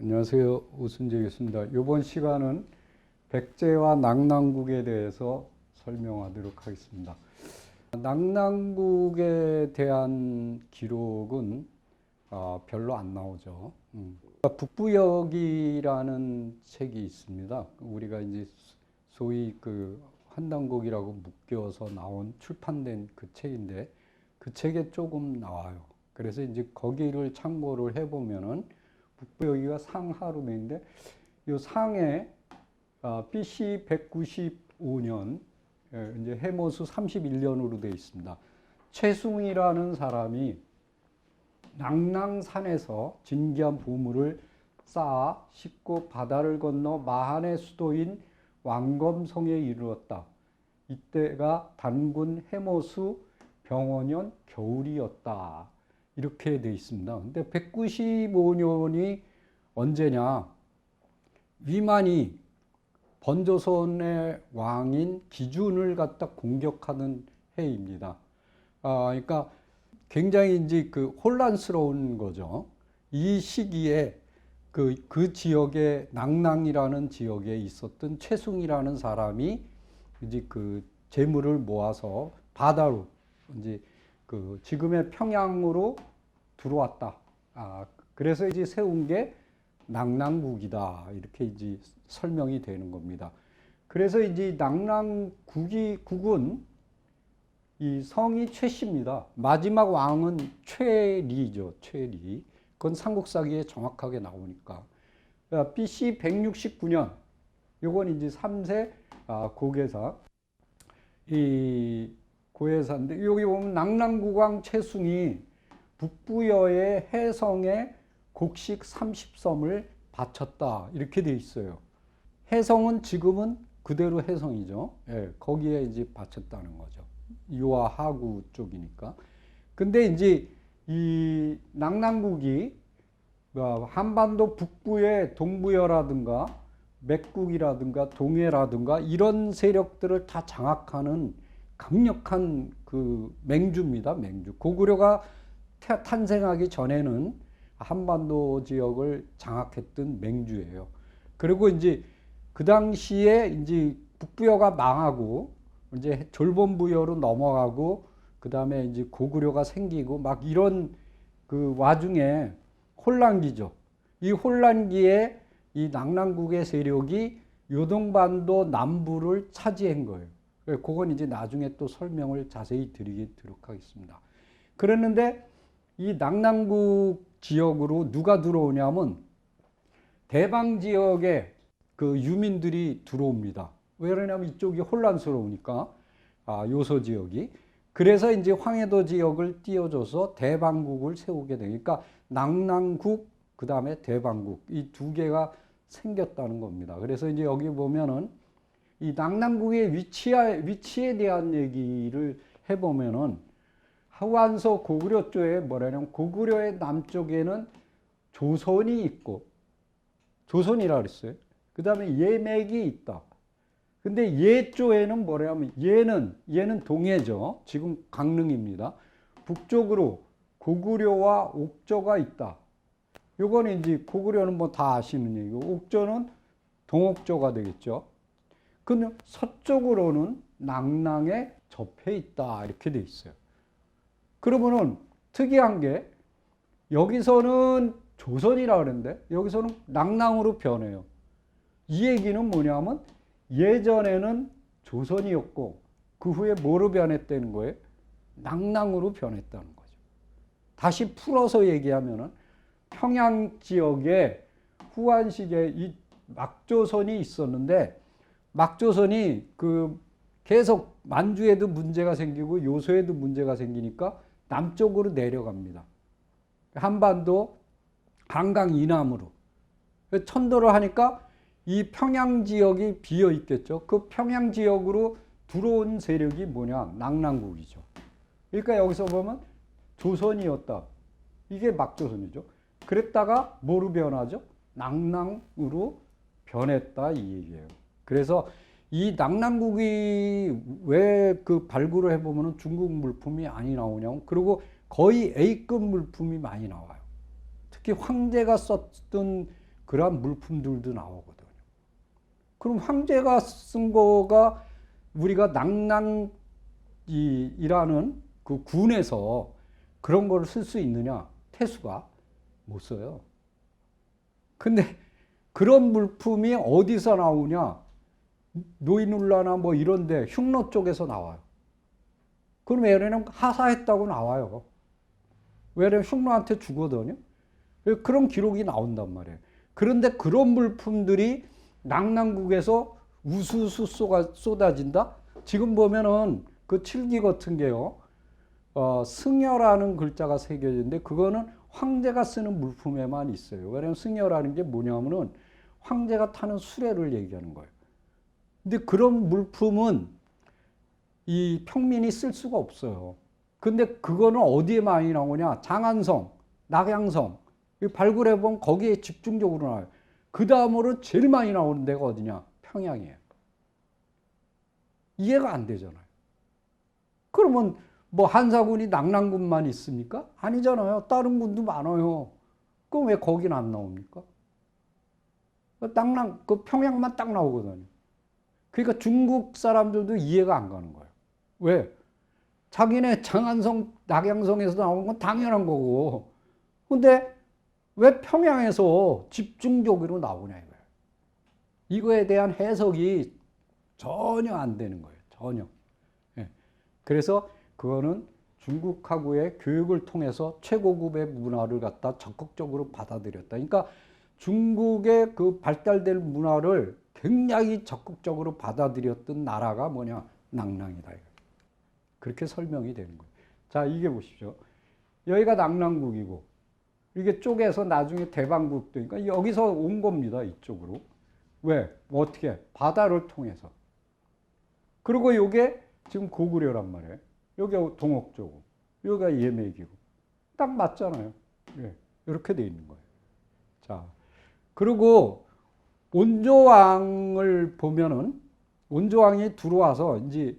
안녕하세요. 오순재 교수입니다. 이번 시간은 백제와 낙랑국에 대해서 설명하도록 하겠습니다. 낙랑국에 대한 기록은 별로 안 나오죠. 북부역이라는 책이 있습니다. 우리가 이제 소위 그 환단곡이라고 묶여서 나온 출판된 그 책인데 그 책에 조금 나와요. 그래서 이제 거기를 참고를 해보면은 북부여기가 상하로 돼 있는데 이 상에 BC 195년 이제 해모수 31년으로 되어 있습니다. 최숭이라는 사람이 낙랑산에서 진귀한 보물을 쌓아 싣고 바다를 건너 마한의 수도인 왕검성에 이르렀다. 이때가 단군 해모수 병원년 겨울이었다. 이렇게 되어 있습니다. 근데 195년이 언제냐? 위만이 번조선의 왕인 기준을 갖다 공격하는 해입니다. 그러니까 굉장히 이제 그 혼란스러운 거죠. 이 시기에 그 지역에 낙랑이라는 지역에 있었던 최숭이라는 사람이 이제 그 재물을 모아서 바다로 이제 그 지금의 평양으로 들어왔다. 그래서 이제 세운 게 낙랑국이다. 이렇게 이제 설명이 되는 겁니다. 그래서 이제 낙랑국은 이 성이 최씨입니다. 마지막 왕은 최리죠. 최리. 그건 삼국사기에 정확하게 나오니까. BC 169년, 요건 이제 3세 고개사. 이 고해사인데 여기 보면 낙랑국왕 최숭이 북부여의 해성에 곡식 30섬을 바쳤다 이렇게 돼 있어요. 해성은 지금은 그대로 해성이죠. 예, 거기에 이제 바쳤다는 거죠. 유화 하구 쪽이니까. 근데 이제 이 낙랑국이 한반도 북부의 동부여라든가 맥국이라든가 동해라든가 이런 세력들을 다 장악하는 강력한 그 맹주입니다. 맹주. 고구려가 탄생하기 전에는 한반도 지역을 장악했던 맹주예요. 그리고 이제 그 당시에 이제 북부여가 망하고 이제 졸본부여로 넘어가고 그 다음에 이제 고구려가 생기고 막 이런 그 와중에 혼란기죠. 이 혼란기에 이 낙랑국의 세력이 요동반도 남부를 차지한 거예요. 그건 이제 나중에 또 설명을 자세히 드리도록 하겠습니다. 그랬는데 이 낙랑국 지역으로 누가 들어오냐면 대방 지역에 그 유민들이 들어옵니다. 왜 그러냐면 이쪽이 혼란스러우니까 요소 지역이. 그래서 이제 황해도 지역을 띄워줘서 대방국을 세우게 되니까 낙랑국 그 다음에 대방국 이 두 개가 생겼다는 겁니다. 그래서 이제 여기 보면은 이 낙랑국의 위치에 대한 얘기를 해보면은 하완서 고구려 쪽에 뭐냐면 고구려의 남쪽에는 조선이 있고 조선이라 그랬어요. 그 다음에 예맥이 있다. 근데 예 쪽에는 뭐냐면 얘는 동해죠. 지금 강릉입니다. 북쪽으로 고구려와 옥저가 있다. 요거는 이제 고구려는 뭐 다 아시는 얘기고 옥저는 동옥저가 되겠죠. 근데 서쪽으로는 낙랑에 접해 있다 이렇게 돼 있어요. 그러면은 특이한 게 여기서는 조선이라 그랬는데 여기서는 낙랑으로 변해요. 이 얘기는 뭐냐면 예전에는 조선이었고 그 후에 뭐로 변했다는 거예요? 낙랑으로 변했다는 거죠. 다시 풀어서 얘기하면은 평양 지역에 후한시기에 이 막조선이 있었는데 막조선이 그 계속 만주에도 문제가 생기고 요소에도 문제가 생기니까 남쪽으로 내려갑니다. 한반도 한강 이남으로 천도를 하니까 이 평양 지역이 비어 있겠죠. 그 평양 지역으로 들어온 세력이 뭐냐? 낙랑국이죠. 그러니까 여기서 보면 조선이었다. 이게 막조선이죠. 그랬다가 뭐로 변하죠? 낙랑으로 변했다 이 얘기예요. 그래서 이 낙랑국이 왜 그 발굴을 해보면 중국 물품이 많이 나오냐고. 그리고 거의 A급 물품이 많이 나와요. 특히 황제가 썼던 그러한 물품들도 나오거든요. 그럼 황제가 쓴 거가 우리가 낙랑이라는 그 군에서 그런 걸 쓸 수 있느냐? 태수가 못 써요. 근데 그런 물품이 어디서 나오냐? 노인울라나 뭐 이런데 흉노 쪽에서 나와요. 그럼 왜냐면 하사했다고 나와요. 왜냐면 흉노한테 주거든요. 그런 기록이 나온단 말이에요. 그런데 그런 물품들이 낙랑국에서 우수수 쏟아진다? 지금 보면은 그 칠기 같은 게요. 승여라는 글자가 새겨졌는데 그거는 황제가 쓰는 물품에만 있어요. 왜냐하면 승여라는 게 뭐냐면은 황제가 타는 수레를 얘기하는 거예요. 근데 그런 물품은 이 평민이 쓸 수가 없어요. 근데 그거는 어디에 많이 나오냐? 장안성, 낙양성. 발굴해보면 거기에 집중적으로 나와요. 그 다음으로 제일 많이 나오는 데가 어디냐? 평양이에요. 이해가 안 되잖아요. 그러면 뭐 한사군이 낙랑군만 있습니까? 아니잖아요. 다른 군도 많아요. 그럼 왜 거긴 안 나옵니까? 그 평양만 딱 나오거든요. 그러니까 중국 사람들도 이해가 안 가는 거예요. 왜? 자기네 장안성, 낙양성에서 나오는 건 당연한 거고. 근데 왜 평양에서 집중적으로 나오냐 이거예요. 이거에 대한 해석이 전혀 안 되는 거예요. 전혀. 예. 그래서 그거는 중국하고의 교육을 통해서 최고급의 문화를 갖다 적극적으로 받아들였다. 그러니까 중국의 그 발달된 문화를 굉장히 적극적으로 받아들였던 나라가 뭐냐? 낙랑이다. 그렇게 설명이 되는 거예요. 자, 이게 보십시오. 여기가 낙랑국이고 이게 쪼개서 나중에 대방국도 그러니까 여기서 온 겁니다. 이쪽으로. 왜? 어떻게? 바다를 통해서. 그리고 이게 지금 고구려란 말이에요. 여기가 동옥조고 여기가 예맥이고 딱 맞잖아요. 네, 이렇게 돼 있는 거예요. 자, 그리고 온조왕을 보면은 온조왕이 들어와서 이제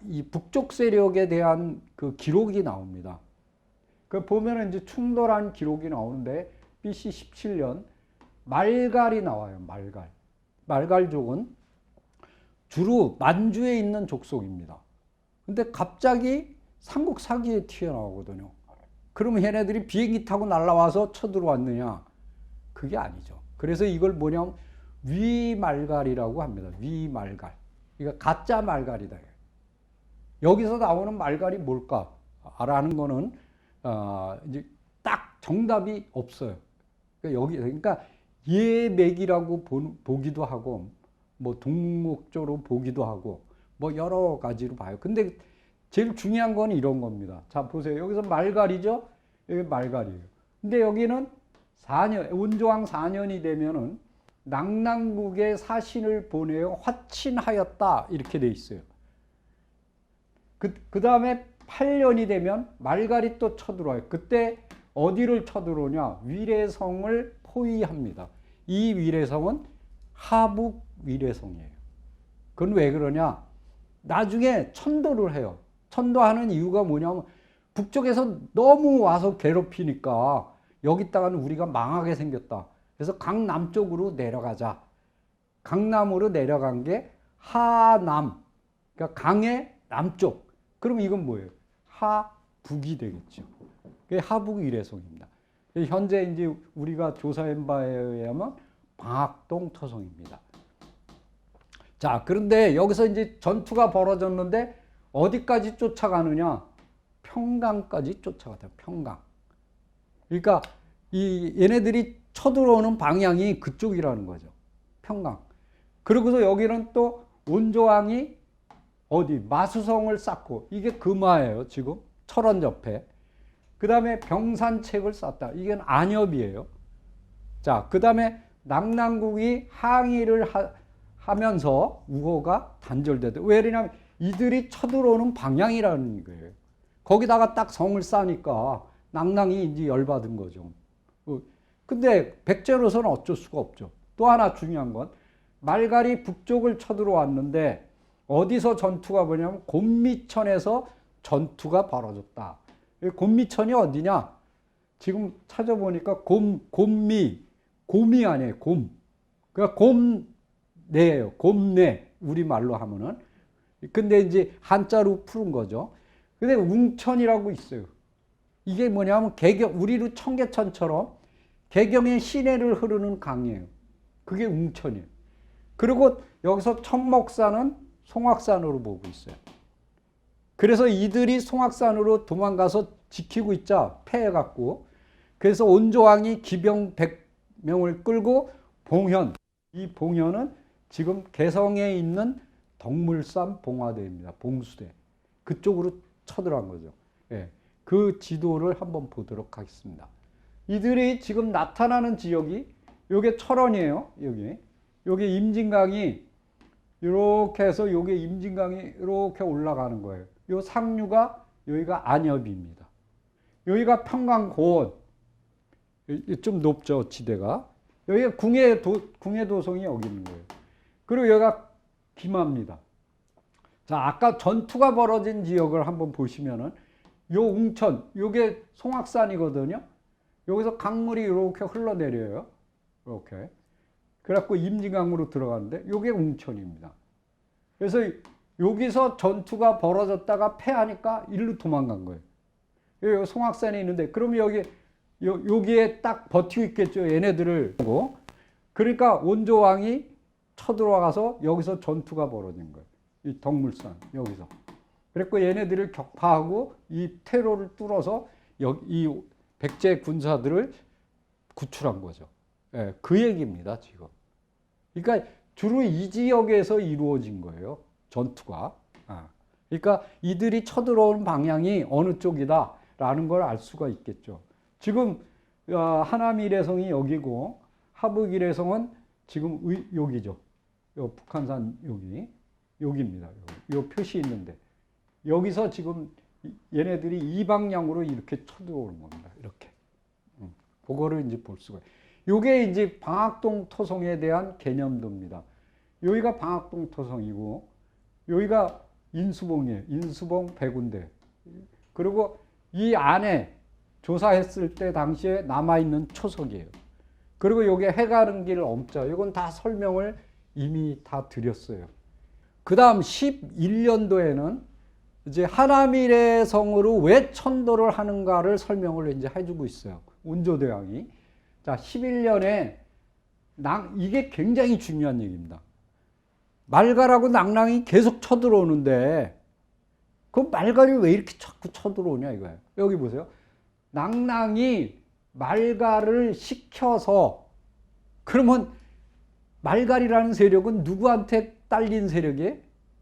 이 북쪽 세력에 대한 그 기록이 나옵니다. 그 보면은 이제 충돌한 기록이 나오는데 BC 17년 말갈이 나와요. 말갈. 말갈족은 주로 만주에 있는 족속입니다. 근데 갑자기 삼국 사기에 튀어나오거든요. 그러면 얘네들이 비행기 타고 날아와서 쳐들어왔느냐? 그게 아니죠. 그래서 이걸 뭐냐면 위말갈이라고 합니다. 위말갈. 그러니까 가짜 말갈이다. 여기서 나오는 말갈이 뭘까? 라는 거는 이제 딱 정답이 없어요. 그러니까 예맥이라고 보기도 하고 뭐 동목조로 보기도 하고 뭐 여러 가지로 봐요. 근데 제일 중요한 건 이런 겁니다. 자, 보세요. 여기서 말갈이죠? 여기 말갈이에요. 근데 여기는 4년, 온조왕 4년이 되면은 낙랑국에 사신을 보내어 화친하였다. 이렇게 돼 있어요. 그 다음에 8년이 되면 말갈이 또 쳐들어와요. 그때 어디를 쳐들어오냐? 위례성을 포위합니다. 이 위례성은 하북 위례성이에요. 그건 왜 그러냐? 나중에 천도를 해요. 천도하는 이유가 뭐냐면 북쪽에서 너무 와서 괴롭히니까 여기다가는 우리가 망하게 생겼다. 그래서 강남쪽으로 내려가자. 강남으로 내려간 게 하남. 그러니까 강의 남쪽. 그럼 이건 뭐예요? 하북이 되겠죠. 그게 하북 위례성입니다. 현재 이제 우리가 조사한 바에 의하면 방학동 터성입니다. 자, 그런데 여기서 이제 전투가 벌어졌는데 어디까지 쫓아가느냐? 평강까지 쫓아가다. 평강. 그러니까 얘네들이 쳐들어오는 방향이 그쪽이라는 거죠. 평강. 그러고서 여기는 또 온조왕이 어디 마수성을 쌓고 이게 금화예요. 지금 철원 옆에. 그 다음에 병산책을 쌓다. 이게 안엽이에요. 자, 그 다음에 낙랑국이 항의를 하면서 우호가 단절되다. 왜냐하면 이들이 쳐들어오는 방향이라는 거예요. 거기다가 딱 성을 쌓으니까 낙랑이 이제 열받은 거죠. 근데 백제로서는 어쩔 수가 없죠. 또 하나 중요한 건 말갈이 북쪽을 쳐들어왔는데 어디서 전투가 뭐냐면 곤미천에서 전투가 벌어졌다. 곤미천이 어디냐? 지금 찾아보니까 곤미, 곰이 아니에요. 곰. 그러니까 곰내예요. 곰내. 우리말로 하면은. 근데 이제 한자로 푸른 거죠. 근데 웅천이라고 있어요. 이게 뭐냐면 우리로 청계천처럼 개경의 시내를 흐르는 강이에요. 그게 웅천이에요. 그리고 여기서 천목산은 송악산으로 보고 있어요. 그래서 이들이 송악산으로 도망가서 지키고 있자 패해갖고, 그래서 온조왕이 기병 100명을 끌고 이 봉현은 지금 개성에 있는 덕물산 봉화대입니다. 봉수대. 그쪽으로 쳐들어간 거죠. 예. 그 지도를 한번 보도록 하겠습니다. 이들이 지금 나타나는 지역이 요게 철원이에요. 여기 임진강이 이렇게 해서 요게 임진강이 이렇게 올라가는 거예요. 요 상류가 여기가 안엽입니다. 여기가 평강고원. 좀 높죠, 지대가. 여기가 궁예도성이 여기 있는 거예요. 그리고 여기가 김합니다. 자, 아까 전투가 벌어진 지역을 한번 보시면은 요 웅천, 요게 송악산이거든요. 여기서 강물이 이렇게 흘러내려요. 이렇게. 그래갖고 임진강으로 들어가는데 요게 웅천입니다. 그래서 여기서 전투가 벌어졌다가 패하니까 일로 도망간 거예요. 여기 송악산이 있는데 그러면 여기에 딱 버티고 있겠죠. 얘네들을. 그러니까 온조왕이 쳐들어가서 여기서 전투가 벌어진 거예요. 이 덕물산 여기서. 그랬고 얘네들을 격파하고 이 퇴로를 뚫어서 이 백제 군사들을 구출한 거죠. 예, 그 얘기입니다, 지금. 그러니까 주로 이 지역에서 이루어진 거예요, 전투가. 그러니까 이들이 쳐들어오는 방향이 어느 쪽이다라는 걸 알 수가 있겠죠. 지금 하남일해성이 여기고 하북일해성은 지금 여기죠. 요 북한산 여기입니다. 요 표시 있는데 여기서 지금 얘네들이 이 방향으로 이렇게 쳐들어오는 겁니다. 이렇게. 그거를 이제 볼 수가 있어요. 요게 이제 방학동 토성에 대한 개념도입니다. 여기가 방학동 토성이고 여기가 인수봉이에요. 인수봉 백운대. 그리고 이 안에 조사했을 때 당시에 남아있는 초석이에요. 그리고 요게 해가는 길 엄자. 이건 다 설명을 이미 다 드렸어요. 그 다음 11년도에는 이제 하남일해성으로 왜 천도를 하는가를 설명을 이제 해주고 있어요. 온조대왕이. 자, 11년에 이게 굉장히 중요한 얘기입니다. 말갈하고 낭랑이 계속 쳐들어오는데 그 말갈이 왜 이렇게 자꾸 쳐들어오냐 이거예요. 여기 보세요. 낭랑이 말갈을 시켜서 그러면 말갈이라는 세력은 누구한테 딸린 세력이에요?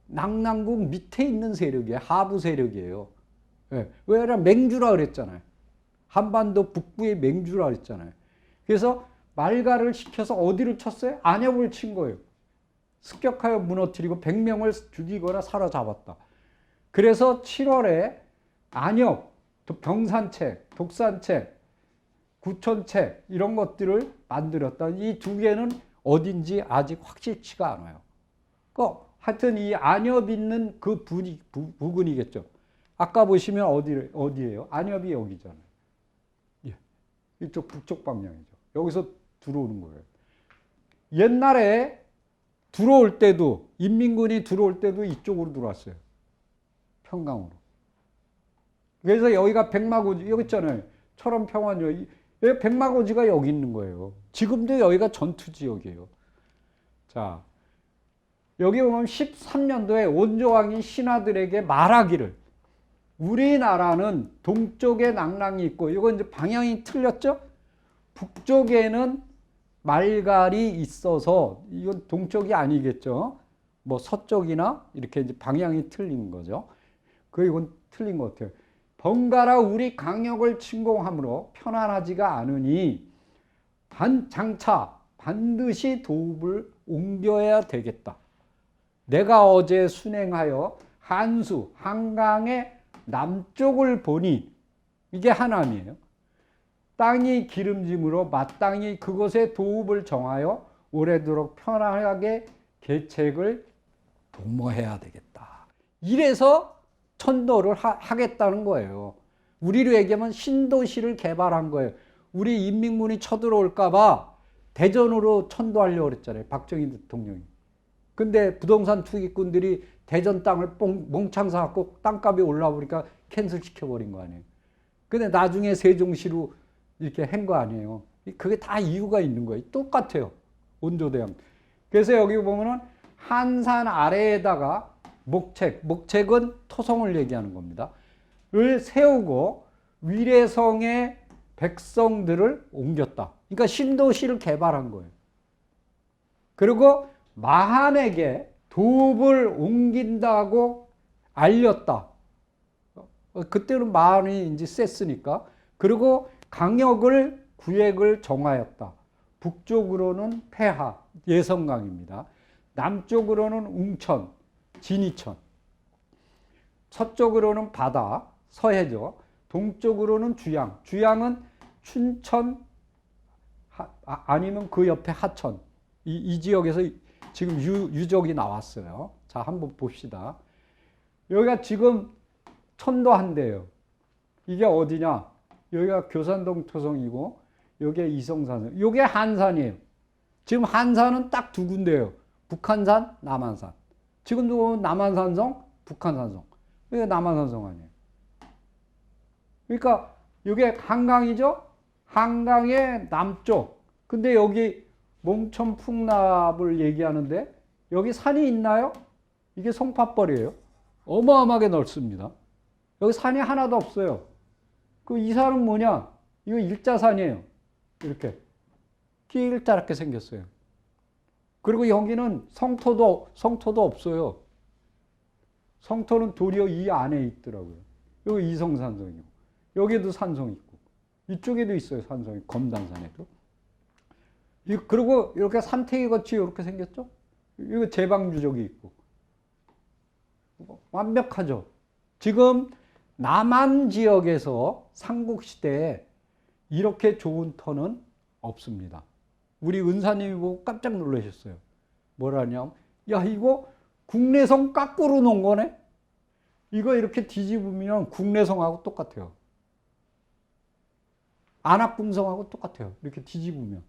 낭랑국 밑에 있는 세력이에요. 하부 세력이에요. 네. 왜냐면 맹주라 그랬잖아요. 한반도 북부의 맹주라 그랬잖아요. 그래서 말갈을 시켜서 어디를 쳤어요? 안엽을 친 거예요. 습격하여 무너뜨리고 100명을 죽이거나 사로잡았다. 그래서 7월에 안엽, 병산책, 독산책, 구천책 이런 것들을 만들었다. 이 두 개는 어딘지 아직 확실치가 않아요. 하여튼 이 안엽 있는 그 부근이겠죠. 아까 보시면 어디예요? 안엽이 여기잖아요. 예. 이쪽 북쪽 방향이죠. 여기서 들어오는 거예요. 옛날에 들어올 때도 인민군이 들어올 때도 이쪽으로 들어왔어요. 평강으로. 그래서 여기가 백마고지 여기 있잖아요. 철원평안요. 백마고지가 여기 있는 거예요. 지금도 여기가 전투지역이에요. 자, 여기 보면 13년도에 온조왕이 신하들에게 말하기를 우리나라는 동쪽에 낭랑이 있고 이건 이제 방향이 틀렸죠? 북쪽에는 말갈이 있어서 이건 동쪽이 아니겠죠? 뭐 서쪽이나 이렇게 이제 방향이 틀린 거죠. 이건 틀린 것 같아요. 번갈아 우리 강역을 침공함으로 편안하지가 않으니 장차 반드시 도읍을 옮겨야 되겠다. 내가 어제 순행하여 한수, 한강의 남쪽을 보니 이게 하남이에요. 땅이 기름짐으로 마땅히 그곳에 도읍을 정하여 오래도록 편안하게 계책을 도모해야 되겠다. 이래서 천도를 하겠다는 거예요. 우리로 얘기하면 신도시를 개발한 거예요. 우리 인민군이 쳐들어올까 봐 대전으로 천도하려고 그랬잖아요. 박정희 대통령이. 근데 부동산 투기꾼들이 대전 땅을 몽창 사갖고 땅값이 올라오니까 캔슬 시켜버린 거 아니에요. 근데 나중에 세종시로 이렇게 한 거 아니에요. 그게 다 이유가 있는 거예요. 똑같아요. 원조대왕. 그래서 여기 보면은 한산 아래에다가 목책은 토성을 얘기하는 겁니다. 을 세우고 위례성의 백성들을 옮겼다. 그러니까 신도시를 개발한 거예요. 그리고 마한에게 도읍을 옮긴다고 알렸다. 그때는 마한이 이제 셌으니까. 그리고 구획을 정하였다. 북쪽으로는 폐하, 예성강입니다. 남쪽으로는 웅천, 진이천. 서쪽으로는 바다, 서해죠. 동쪽으로는 주양. 주양은 춘천 아니면 그 옆에 하천. 이 지역에서 지금 유적이 나왔어요. 자, 한번 봅시다. 여기가 지금 천도한대요. 이게 어디냐? 여기가 교산동 토성이고 여기가 이성산. 이게 한산이에요. 지금 한산은 딱 두 군데예요. 북한산, 남한산. 지금도 남한산성, 북한산성. 이게 남한산성 아니에요. 그러니까 이게 한강이죠? 한강의 남쪽. 근데 여기 몽천풍납을 얘기하는데 여기 산이 있나요? 이게 송파벌이에요. 어마어마하게 넓습니다. 여기 산이 하나도 없어요. 이 산은 뭐냐? 이거 일자산이에요. 이렇게 길다랗게 생겼어요. 그리고 여기는 성토도 없어요. 성토는 도리어 이 안에 있더라고요. 여기 이성산성이요. 여기도 산성 있고 이쪽에도 있어요. 산성이 검단산에도. 그리고 이렇게 산태기 같이 이렇게 생겼죠? 이거 제방유적이 있고. 완벽하죠? 지금 남한 지역에서 삼국시대에 이렇게 좋은 터는 없습니다. 우리 은사님이 보고 깜짝 놀라셨어요. 뭐라냐? 야, 이거 국내성 까꾸로 놓은 거네? 이거 이렇게 뒤집으면 국내성하고 똑같아요. 안악궁성하고 똑같아요. 이렇게 뒤집으면.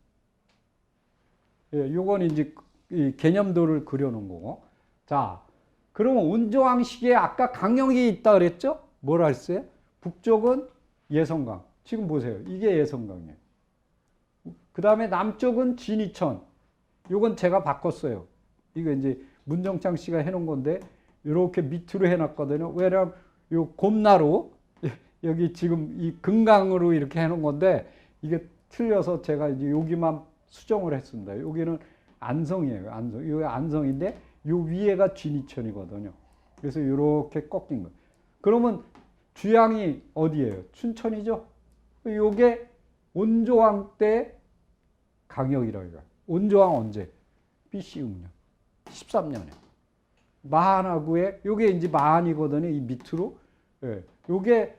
예, 요건 이제 개념도를 그려놓은 거고. 자, 그러면 온조왕식에 아까 강역이 있다 그랬죠? 뭐라 했어요? 북쪽은 예성강. 지금 보세요. 이게 예성강이에요. 그 다음에 남쪽은 진이천. 요건 제가 바꿨어요. 이거 이제 문정창 씨가 해놓은 건데, 이렇게 밑으로 해놨거든요. 왜냐면 요 곰나루, 여기 지금 이 금강으로 이렇게 해놓은 건데, 이게 틀려서 제가 이제 여기만 수정을 했습니다. 여기는 안성이에요. 안성. 여기 안성인데, 요 위에가 진이천이거든요. 그래서 이렇게 꺾인 거예요. 그러면 주양이 어디예요? 춘천이죠? 요게 온조왕 때 강역이라고 해요. 온조왕 언제? BC 6년. 13년에. 마한하구에, 요게 이제 마한이거든요. 이 밑으로. 예. 요게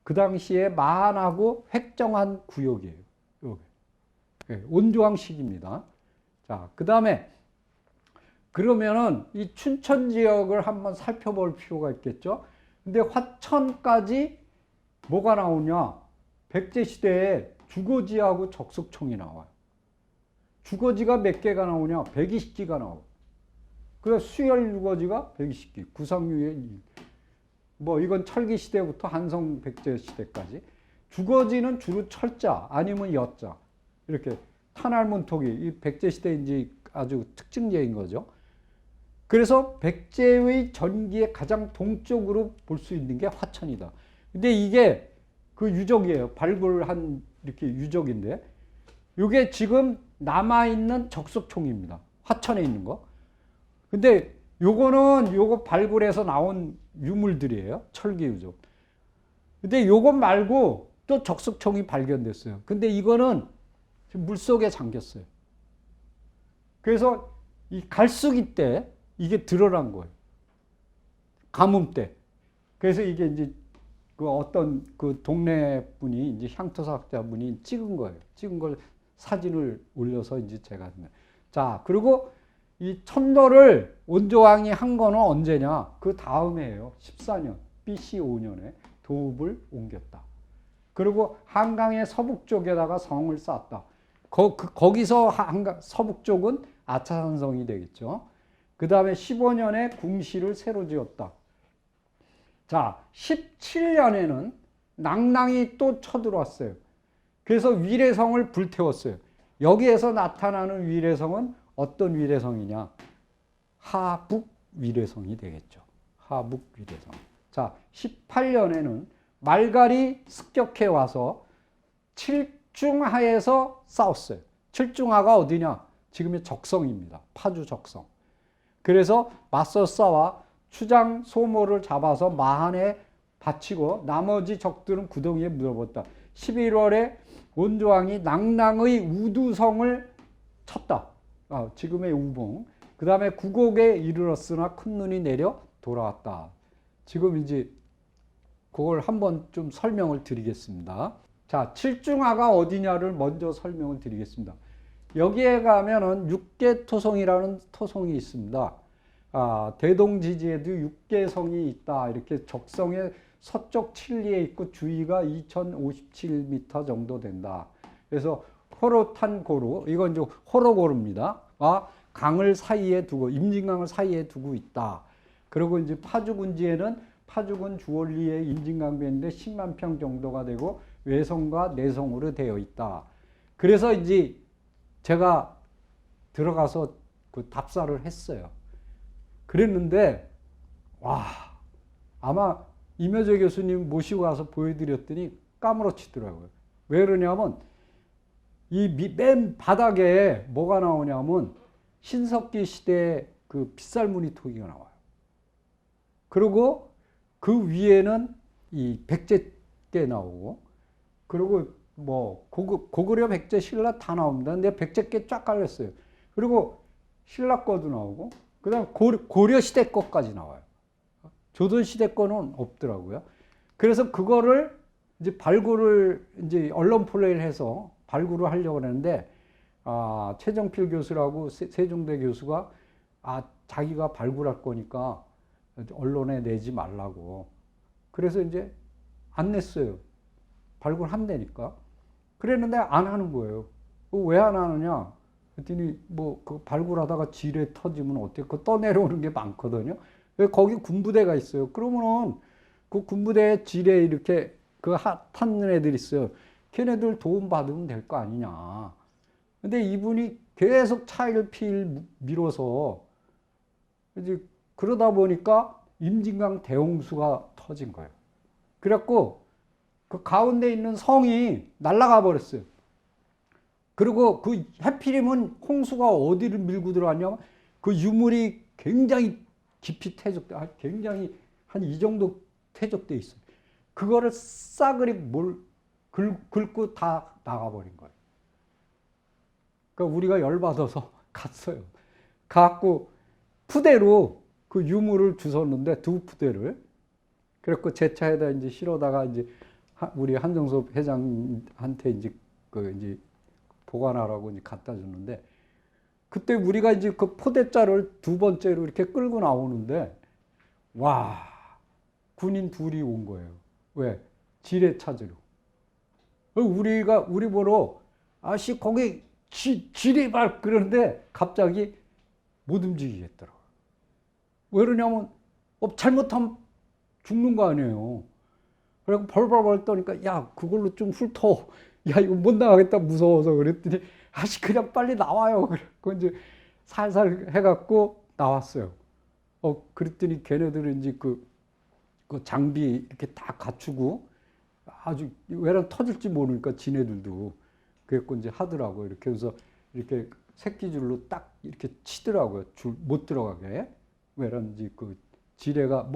그 당시에 마한하고 획정한 구역이에요. 요게. 예. 온조왕식입니다. 자, 그 다음에 그러면은 이 춘천 지역을 한번 살펴볼 필요가 있겠죠. 근데 화천까지 뭐가 나오냐? 백제시대에 주거지하고 적석청이 나와요. 주거지가 몇 개가 나오냐? 120기가 나와요. 그래서 수열 주거지가 120기, 구상유의 뭐 이건 철기 시대부터 한성 백제 시대까지. 주거지는 주로 철자 아니면 여자 이렇게 탄알문토기 이 백제 시대인지 아주 특징적인 거죠. 그래서 백제의 전기의 가장 동쪽으로 볼 수 있는 게 화천이다. 근데 이게 그 유적이에요. 발굴한 이렇게 유적인데, 이게 지금 남아있는 적석총입니다. 화천에 있는 거. 근데 요거 발굴해서 나온 유물들이에요. 철기 유적. 근데 요것 말고 또 적석총이 발견됐어요. 근데 이거는 지금 물속에 잠겼어요. 그래서 이 갈수기 때 이게 드러난 거예요. 가뭄 때. 그래서 이게 이제 그 어떤 그 동네 분이 이제 향토사학자 분이 찍은 거예요. 찍은 걸 사진을 올려서 이제 제가. 자, 그리고 이 천도를 온조왕이 한 거는 언제냐? 그 다음에요. 14년, BC 5년에 도읍을 옮겼다. 그리고 한강의 서북쪽에다가 성을 쌓았다. 거기서 서북 쪽은 아차산성이 되겠죠. 그 다음에 15년에 궁시를 새로 지었다. 자, 17년에는 낭낭이 또 쳐들어왔어요. 그래서 위례성을 불태웠어요. 여기에서 나타나는 위례성은 어떤 위례성이냐? 하북 위례성이 되겠죠. 하북 위례성. 자, 18년에는 말갈이 습격해 와서 칠중하에서 싸웠어요. 칠중하가 어디냐? 지금의 적성입니다. 파주 적성. 그래서 맞서 싸워 추장 소모를 잡아서 마한에 바치고 나머지 적들은 구덩이에 묻어버렸다. 11월에 원조왕이 낭낭의 우두성을 쳤다. 지금의 우봉. 그 다음에 구곡에 이르렀으나 큰 눈이 내려 돌아왔다. 지금 이제 그걸 한번 좀 설명을 드리겠습니다. 자, 칠중하가 어디냐를 먼저 설명을 드리겠습니다. 여기에 가면은 육계토성이라는 토성이 있습니다. 대동지지에도 육계성이 있다. 이렇게 적성의 서쪽 칠리에 있고 주위가 2057m 정도 된다. 그래서 호로탄 고루, 이건 이제 호로고루입니다. 강을 사이에 두고, 임진강을 사이에 두고 있다. 그리고 이제 파주군지에는 파주군 주원리에 임진강변인데 10만 평 정도가 되고 외성과 내성으로 되어 있다. 그래서 이제 제가 들어가서 그 답사를 했어요. 그랬는데, 아마 임효재 교수님 모시고 가서 보여드렸더니 까무러치더라고요. 왜 그러냐면, 이 맨 바닥에 뭐가 나오냐면, 신석기 시대의 그 빗살무늬 토기가 나와요. 그리고 그 위에는 이 백제께 나오고, 그리고 뭐 고구려, 백제, 신라 다 나옵니다. 근데 백제께 쫙 깔렸어요. 그리고 신라 거도 나오고, 그 다음에 고려 시대 거까지 나와요. 조선 시대 거는 없더라고요. 그래서 그거를 이제 발굴을 이제 언론 플레이를 해서 발굴을 하려고 하는데, 최정필 교수라고 세종대 교수가 자기가 발굴할 거니까 언론에 내지 말라고. 그래서 이제 안 냈어요. 발굴한다니까. 그랬는데 안 하는 거예요. 왜 안 하느냐? 그랬더니 그 발굴하다가 지뢰 터지면 어떻게 그 떠내려오는 게 많거든요. 거기 군부대가 있어요. 그러면은 그 군부대에 지뢰 이렇게 타는 애들 있어요. 걔네들 도움 받으면 될 거 아니냐. 근데 이분이 계속 차일을 밀어서 이제 그러다 보니까 임진강 대홍수가 터진 거예요. 그래갖고 그 가운데 있는 성이 날아가 버렸어요. 그리고 그 해필이면 홍수가 어디를 밀고 들어왔냐면 그 유물이 굉장히 깊이 퇴적돼, 굉장히 한 이 정도 퇴적돼 있어요. 그거를 싸그리 긁고 다 나가버린 거예요. 그러니까 우리가 열받아서 갔어요. 가갖고 푸대로 그 유물을 주웠는데 두 푸대를. 그래갖고 제 차에다 이제 실어다가 이제 우리 한정섭 회장한테 이제 이제 보관하라고 이제 갖다 줬는데, 그때 우리가 이제 그 포대자를 두 번째로 이렇게 끌고 나오는데, 군인 둘이 온 거예요. 왜? 지뢰 찾으러. 우리 보러, 거기 지뢰 발, 그러는데 갑자기 못 움직이겠더라고요. 왜 그러냐면, 잘못하면 죽는 거 아니에요. 그래서 벌벌벌 떠니까, 야, 그걸로 좀 훑어. 야, 이거 못 나가겠다, 무서워서. 그랬더니, 그냥 빨리 나와요. 그래서 이제 살살 해갖고 나왔어요. 그랬더니 걔네들은 이제 그 장비 이렇게 다 갖추고 아주 왜랑 터질지 모르니까 지네들도 그래갖고 이제 하더라고요. 이렇게 해서 이렇게 새끼줄로 딱 이렇게 치더라고요. 줄 못 들어가게. 왜란지 그 지뢰가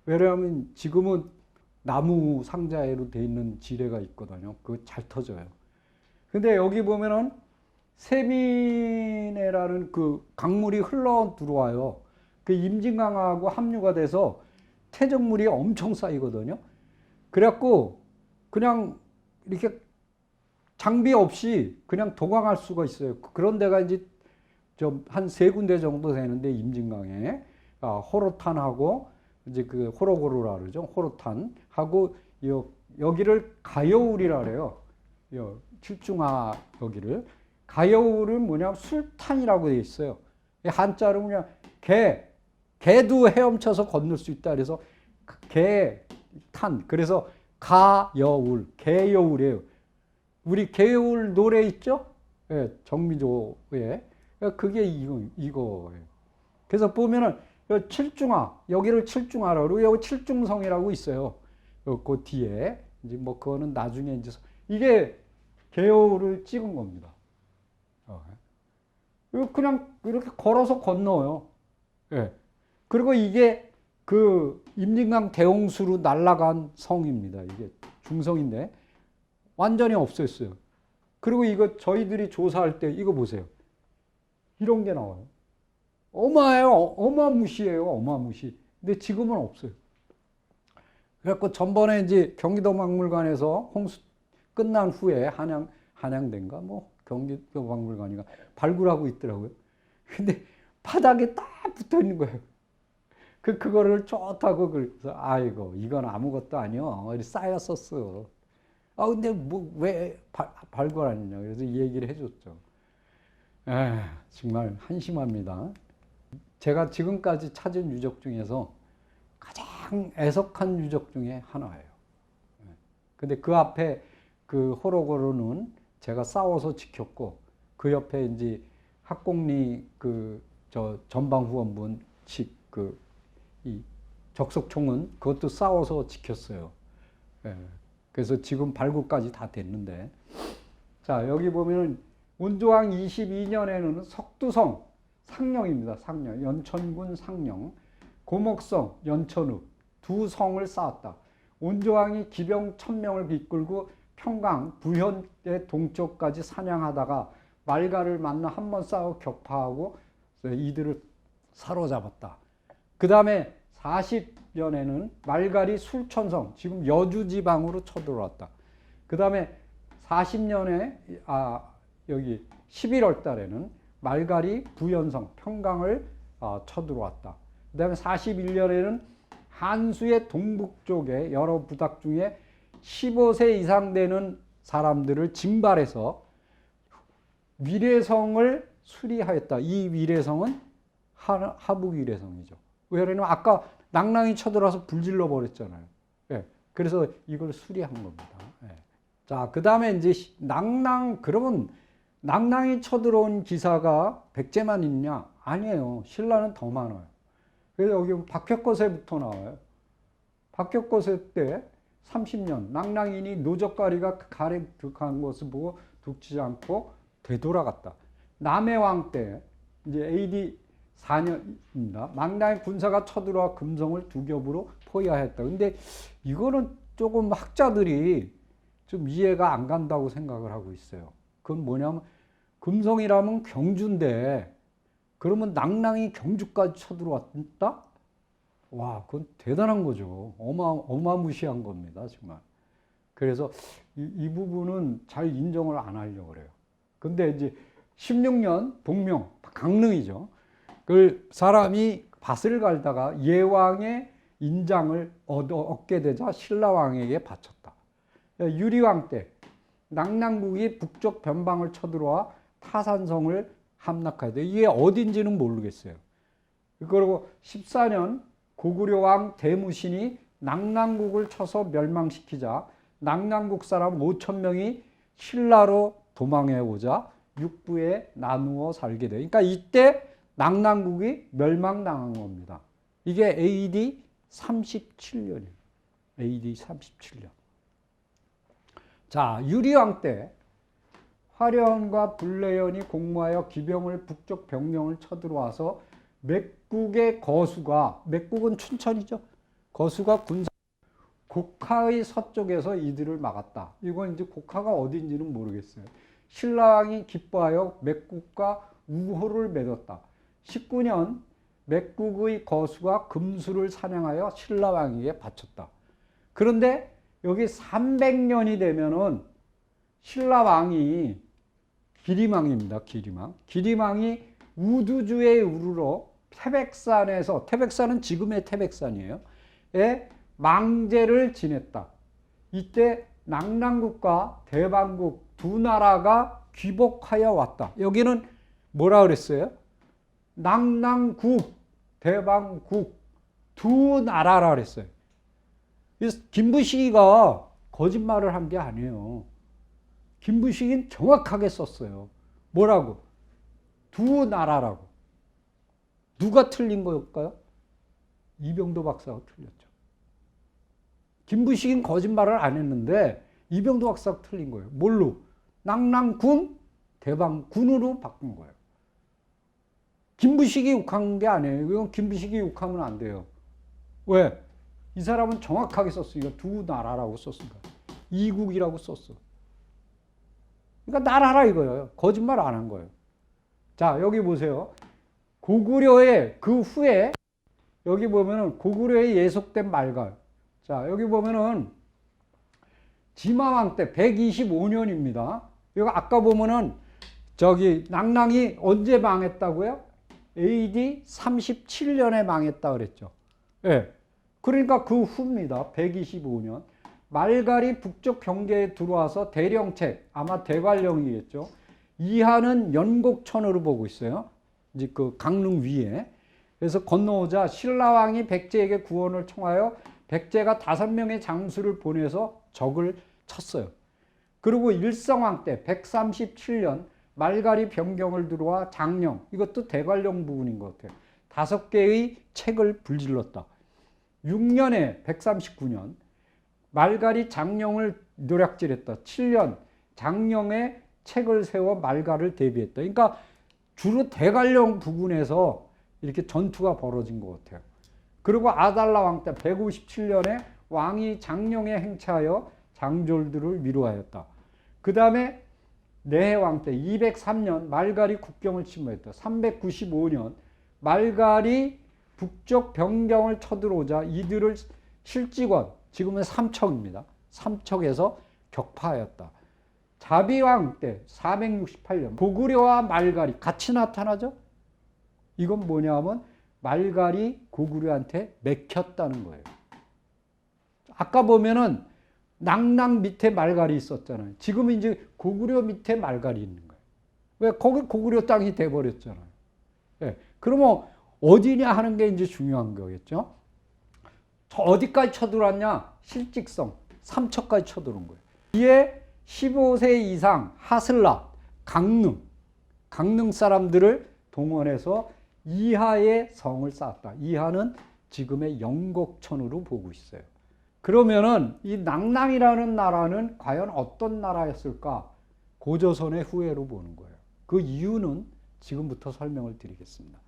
왜냐하면 지금은 나무 상자로 돼 있는 지뢰가 있거든요. 그거 잘 터져요. 근데 여기 보면은 세민해라는 그 강물이 흘러 들어와요. 그 임진강하고 합류가 돼서 퇴적물이 엄청 쌓이거든요. 그래갖고 그냥 이렇게 장비 없이 그냥 도강할 수가 있어요. 그런 데가 이제 좀 한 세 군데 정도 되는데, 임진강에 호로탄하고 이제 그 호로고루라 그러죠. 호로탄하고 여기를 가여울이라 그래요. 칠중하 여기를. 가여울은 뭐냐면 술탄이라고 되어 있어요. 한자로 그냥 개도 헤엄쳐서 건널 수 있다. 그래서 개탄. 그래서 가여울, 개여울이에요. 우리 개여울 노래 있죠? 예, 정미조의. 그게 이거예요. 그래서 보면은 칠중하, 여기를 칠중하라고 그러고 여기 칠중성이라고 있어요. 그 뒤에 이제 뭐 그거는 나중에 이제 이게 개여울을 찍은 겁니다. 그냥 이렇게 걸어서 건너요. 예. 그리고 이게 그 임진강 대홍수로 날아간 성입니다. 이게 중성인데 완전히 없었어요. 그리고 이거 저희들이 조사할 때 이거 보세요. 이런 게 나와요. 어마해요. 어마무시해요. 어마무시. 근데 지금은 없어요. 그래갖고 전번에 이제 경기도박물관에서 홍수 끝난 후에 한양대인가 뭐 경기도박물관이가 발굴하고 있더라고요. 근데 바닥에 딱 붙어 있는 거예요. 그거를 좋다고 그래서 아이고 이건 아무것도 아니요. 쌓였었어. 근데 뭐 왜 발굴하느냐. 그래서 이 얘기를 해줬죠. 정말 한심합니다. 제가 지금까지 찾은 유적 중에서 가장 애석한 유적 중에 하나예요. 근데 그 앞에 그 호로고로는 제가 싸워서 지켰고 그 옆에 이제 학곡리 전방후원분 측 이 적석총은 그것도 싸워서 지켰어요. 그래서 지금 발굴까지 다 됐는데 자 여기 보면은 운조왕 22년에는 석두성 상령입니다. 상령 연천군 상령 고목성 연천읍 두 성을 쌓았다. 운조왕이 기병 1000명을 이끌고 평강 부현의 동쪽까지 사냥하다가 말가를 만나 한번 싸워 격파하고 이들을 사로잡았다. 그 다음에 40년에는 말갈이 술천성 지금 여주 지방으로 쳐들어왔다. 그 다음에 40년에 여기 11월 달에는 말갈이 부현성 평강을 쳐들어왔다. 그 다음에 41년에는 한수의 동북쪽에 여러 부닥 중에 15세 이상 되는 사람들을 진발해서 위례성을 수리하였다. 이 위례성은 하북 위례성이죠. 왜냐하면 아까 낭랑이 쳐들어와서 불질러 버렸잖아요. 그래서 이걸 수리한 겁니다. 자, 그 다음에 이제 그러면 낭랑이 쳐들어온 기사가 백제만 있냐? 아니에요. 신라는 더 많아요. 그래서 여기 박혁거세부터 나와요. 박혁거세 때 30년 낭랑인이 노적가리가 가래 득한 것을 보고 둑지 않고 되돌아갔다. 남해왕 때 이제 AD 4년입니다. 낭랑의 군사가 쳐들어와 금성을 두 겹으로 포위하였다. 근데 이거는 조금 학자들이 좀 이해가 안 간다고 생각을 하고 있어요. 그건 뭐냐면 금성이라면 경주인데 그러면 낭랑이 경주까지 쳐들어왔다? 와, 그건 대단한 거죠. 어마무시한 겁니다, 정말. 그래서 이 부분은 잘 인정을 안 하려고 그래요. 근데 이제 16년 복명, 강릉이죠. 그 사람이 밭을 갈다가 예왕의 인장을 얻게 되자 신라왕에게 바쳤다. 유리왕 때 낭랑국이 북쪽 변방을 쳐들어와 타산성을 함락하였다. 이게 어딘지는 모르겠어요. 그리고 14년 고구려왕 대무신이 낭랑국을 쳐서 멸망시키자 낭랑국 사람 5,000명이 신라로 도망해 오자 육부에 나누어 살게 돼요. 그러니까 이때 낭랑국이 멸망당한 겁니다. 이게 AD 37년이에요. AD 37년. 자, 유리왕 때 화려원과 불례연이 공모하여 기병을 북쪽 병령을 쳐들어와서 맥국의 거수가, 맥국은 춘천이죠. 거수가 군사 곡하의 서쪽에서 이들을 막았다. 이건 이제 곡하가 어딘지는 모르겠어요. 신라왕이 기뻐하여 맥국과 우호를 맺었다. 19년 맥국의 거수가 금수를 사냥하여 신라왕에게 바쳤다. 그런데 여기 300년이 되면은 신라왕이 기림왕입니다. 기림왕이 우두주의 우르로 태백산에서, 태백산은 지금의 태백산이에요. 에 망제를 지냈다. 이때 낭랑국과 대방국 두 나라가 귀복하여 왔다. 여기는 뭐라 그랬어요? 낭낭국, 대방국 두 나라라 그랬어요. 김부식이가 거짓말을 한 게 아니에요. 김부식은 정확하게 썼어요. 뭐라고? 두 나라라고. 누가 틀린 걸까요? 이병도 박사가 틀렸죠. 김부식은 거짓말을 안 했는데 이병도 박사가 틀린 거예요. 뭘로? 낭낭군, 대방군으로 바꾼 거예요. 김부식이 욕한 게 아니에요. 이건 김부식이 욕하면 안 돼요. 왜? 이 사람은 정확하게 썼어. 이거 두 나라라고 썼으니까. 이국이라고 썼어. 그러니까 나라라 이거예요. 거짓말 안 한 거예요. 자, 여기 보세요. 고구려의 그 후에 여기 보면은 고구려에 예속된 말갈. 자, 여기 보면은 지마왕 때 125년입니다. 이거 아까 보면은 저기 낭낭이 언제 망했다고요? AD 37년에 망했다 그랬죠. 예. 네. 그러니까 그 후입니다. 125년. 말갈이 북쪽 경계에 들어와서 대령책, 아마 대관령이겠죠. 이하는 연곡천으로 보고 있어요. 이제 그 강릉 위에. 그래서 건너오자 신라왕이 백제에게 구원을 청하여 백제가 5명의 장수를 보내서 적을 쳤어요. 그리고 일성왕 때 137년 말갈이 변경을 들어와 장령, 이것도 대관령 부분인 것 같아요. 5개의 책을 불질렀다. 6년에 139년 말갈이 장령을 노략질했다. 7년 장령의 책을 세워 말갈을 대비했다. 그러니까 주로 대관령 부근에서 이렇게 전투가 벌어진 것 같아요. 그리고 아달라 왕 때 157년에 왕이 장령에 행차하여 장졸들을 위로하였다. 그 다음에 내해 왕 때 203년 말갈이 국경을 침범했다. 395년 말갈이 북쪽 변경을 쳐들어오자 이들을 실직원, 지금은 삼척입니다. 삼척에서 격파하였다. 자비왕 때 468년 고구려와 말갈이 같이 나타나죠. 이건 뭐냐면 말갈이 고구려한테 맥혔다는 거예요. 아까 보면은 낭낭 밑에 말갈이 있었잖아요. 지금 이제 고구려 밑에 말갈이 있는 거예요. 왜? 거기 고구려 땅이 돼버렸잖아요. 네. 그러면 어디냐 하는 게 이제 중요한 거겠죠. 어디까지 쳐들어왔냐? 실직성, 삼척까지 쳐들어온 거예요. 뒤에 15세 이상 하슬라, 강릉 사람들을 동원해서 이하의 성을 쌓았다. 이하는 지금의 영곡천으로 보고 있어요. 그러면은 이 낭낭이라는 나라는 과연 어떤 나라였을까? 고조선의 후예로 보는 거예요. 그 이유는 지금부터 설명을 드리겠습니다.